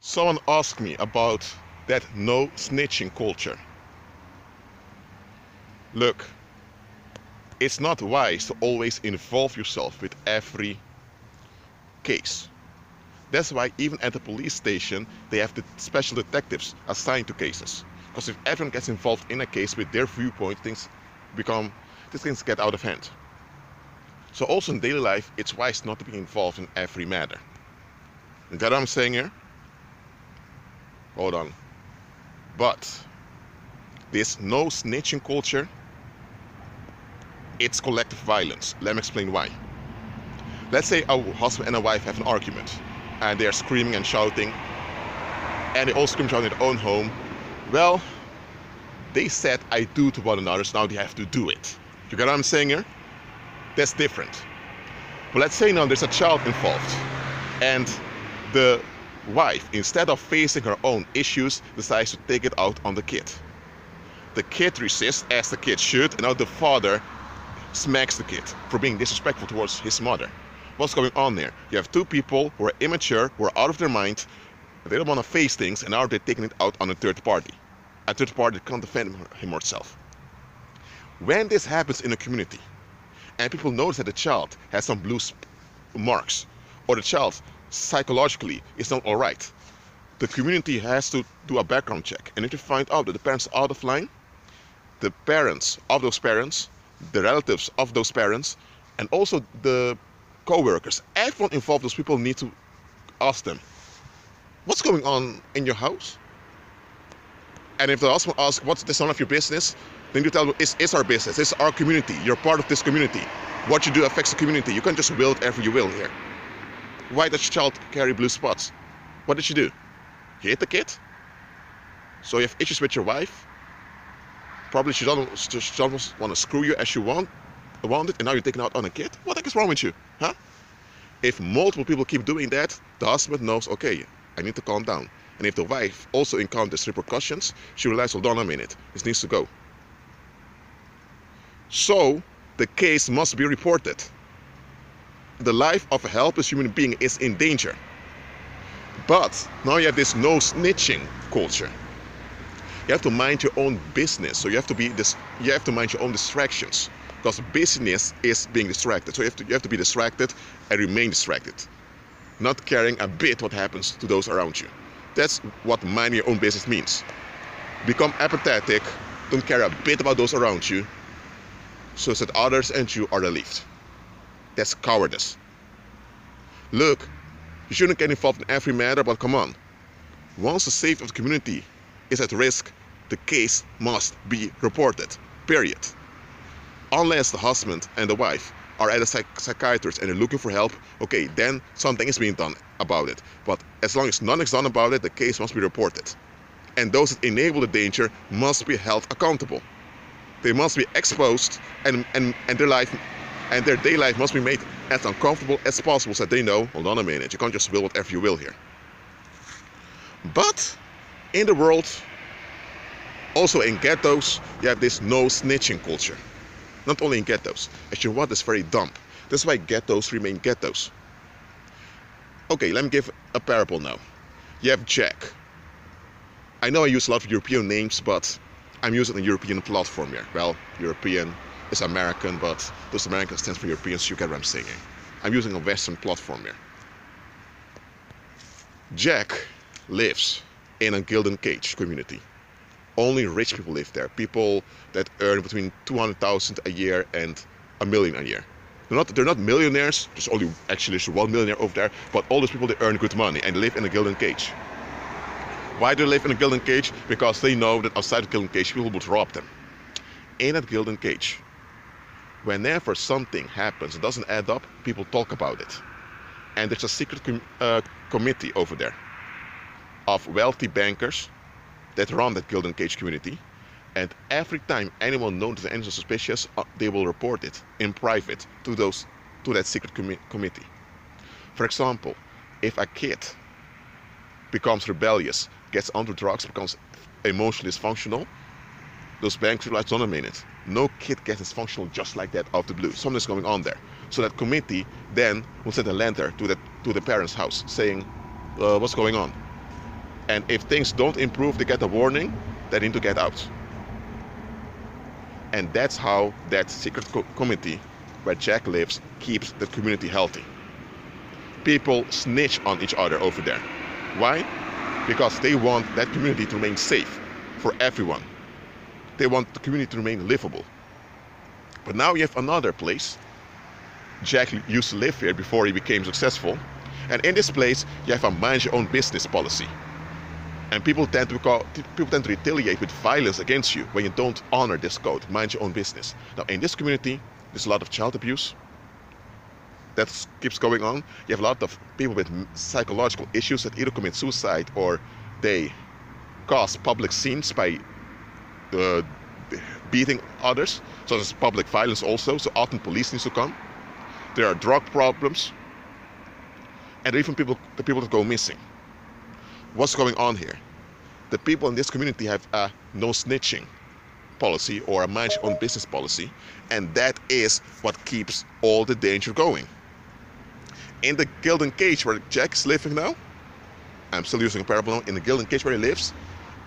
Someone asked me about that no snitching culture. Look, it's not wise to always involve yourself with every case. That's why even at the police station, they have the special detectives assigned to cases. Because if everyone gets involved in a case with their viewpoint, things get out of hand. So also in daily life, it's wise not to be involved in every matter. You get what I'm saying here? Hold on. But this no snitching culture, it's collective violence. Let me explain why. Let's say a husband and a wife have an argument and they're screaming and shouting and they all scream and shout in their own home. Well, they said I do to one another, so now they have to do it. You get what I'm saying here? That's different. But let's say now there's a child involved and the wife, instead of facing her own issues, decides to take it out on the kid. The kid resists, as the kid should, and now the father smacks the kid for being disrespectful towards his mother. What's going on there? You have two people who are immature, who are out of their mind, they don't want to face things, and now they're taking it out on a third party. A third party can't defend him or herself. When this happens in a community, and people notice that the child has some blue marks, or the child psychologically is not alright, the community has to do a background check. And if you find out that the parents are out of line, the parents of those parents, the relatives of those parents, and also the co-workers, everyone involved, those people need to ask them, what's going on in your house? And if the husband asks, what's this none of your business? Then you tell them, it's our business, it's our community, you're part of this community. What you do affects the community. You can't just will whatever you will here. Why does your child carry blue spots? What did you do? You hit the kid? So you have issues with your wife? Probably she doesn't want to screw you as you want it, and now you're taking out on a kid? What the heck is wrong with you? Huh? If multiple people keep doing that, the husband knows, okay, I need to calm down. And if the wife also encounters repercussions, she realizes, hold on a minute, this needs to go. So the case must be reported. The life of a helpless human being is in danger. But now you have this no snitching culture. You have to mind your own business. So you have to mind your own distractions, because business is being distracted. So you have to be distracted and remain distracted, not caring a bit what happens to those around you. That's what minding your own business means. Become apathetic, don't care a bit about those around you, so that others and you are relieved. That's cowardice. Look, you shouldn't get involved in every matter, but come on. Once the safety of the community is at risk, the case must be reported. Period. Unless the husband and the wife are at a psychiatrist and they're looking for help, okay, then something is being done about it. But as long as nothing is done about it, the case must be reported. And those that enable the danger must be held accountable. They must be exposed, and their daily life must be made as uncomfortable as possible, so that they know, hold on a minute, you can't just will whatever you will here. But in the world, also in ghettos, you have this no snitching culture. Not only in ghettos. As you know what, that's very dumb. That's why ghettos remain ghettos. Okay, let me give a parable now. You have Jack. I know I use a lot of European names, but I'm using a European platform here. Well, European is American, but those Americans stand for Europeans, you get what I'm saying. I'm using a Western platform here. Jack lives in a golden cage community. Only rich people live there. People that earn between 200,000 a year and $1 million a year. They're not millionaires. There's only actually 1 millionaire over there. But all those people, they earn good money and they live in a golden cage. Why do they live in a golden cage? Because they know that outside the golden cage, people would rob them. In that golden cage, whenever something happens, it doesn't add up, people talk about it. And there's a secret committee over there of wealthy bankers that run that golden cage community, and every time anyone knows that anyone suspicious, they will report it in private to that secret committee. For example, if a kid becomes rebellious, gets onto drugs, becomes emotionally dysfunctional, those banks realize, hold on a minute, no kid gets dysfunctional just like that out of the blue. Something's going on there. So that committee then will send a letter to the parents' house saying, what's going on? And if things don't improve, they get a warning, they need to get out. And that's how that secret committee where Jack lives keeps the community healthy. People snitch on each other over there. Why? Because they want that community to remain safe for everyone. They want the community to remain livable. But now you have another place. Jack used to live here before he became successful. And in this place, you have a mind your own business policy. And people tend to retaliate with violence against you when you don't honor this code, mind your own business. Now in this community, there's a lot of child abuse. That keeps going on. You have a lot of people with psychological issues that either commit suicide or they cause public scenes by beating others. So there's public violence also, so often police needs to come. There are drug problems. And even the people that go missing. What's going on here? The people in this community have a no snitching policy or a mind your own business policy, and that is what keeps all the danger going. In the Gilded Cage where Jack is living now, I'm still using a parable, in the Gilded Cage where he lives,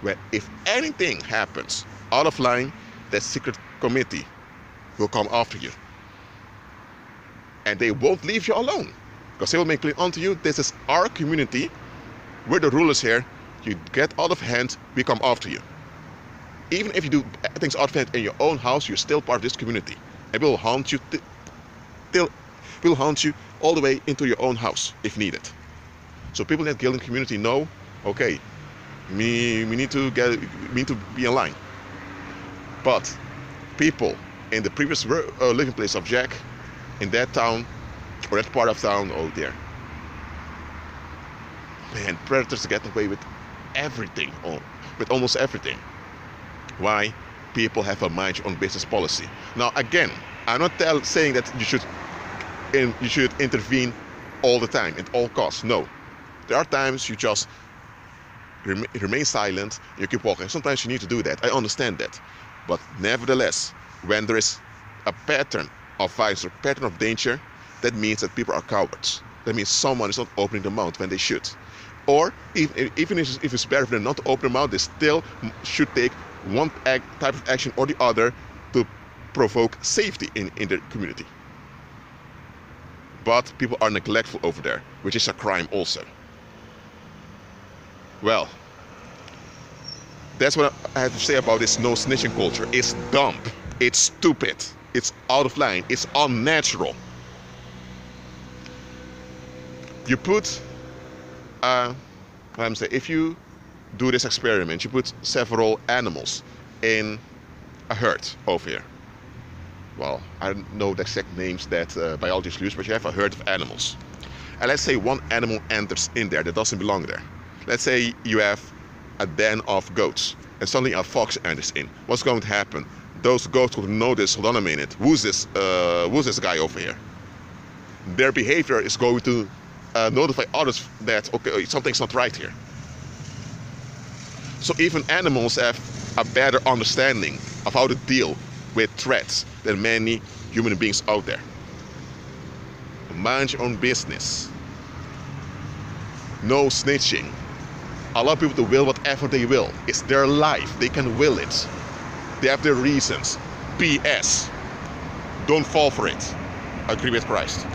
where if anything happens out of line, that secret committee will come after you. And they won't leave you alone, because they will make clear unto you, this is our community, we're the rulers here, you get out of hand, we come after you. Even if you do things out of hand in your own house, you're still part of this community. And we'll haunt you all the way into your own house if needed. So people in that Gilded community know, okay, we need to be in line. But people in the previous living place of Jack, in that town or that part of town, oh dear. Man, predators get away with everything, with almost everything. Why? People have a mind your own business policy. Now again, I'm not saying that you should intervene all the time, at all costs. No. There are times you just remain silent, you keep walking. Sometimes you need to do that, I understand that. But nevertheless, when there is a pattern of violence or pattern of danger, that means that people are cowards. That means someone is not opening their mouth when they should. Or even if it's better for them not to open their mouth, they still should take one type of action or the other to provoke safety in their community. But people are neglectful over there, which is a crime also. Well, that's what I have to say about this no snitching culture. It's dumb, it's stupid, it's out of line, it's unnatural. You put, if you do this experiment, you put several animals in a herd over here. Well, I don't know the exact names that biologists use, but you have a herd of animals. And let's say one animal enters in there that doesn't belong there. Let's say you have a den of goats, and suddenly a fox enters in. What's going to happen? Those goats will notice, hold on a minute, who's this guy over here? Their behavior is going to notify others that, okay, something's not right here. So even animals have a better understanding of how to deal with threats than many human beings out there. Mind your own business. No snitching. Allow people to will whatever they will. It's their life. They can will it. They have their reasons. BS. Don't fall for it. Agree with Christ.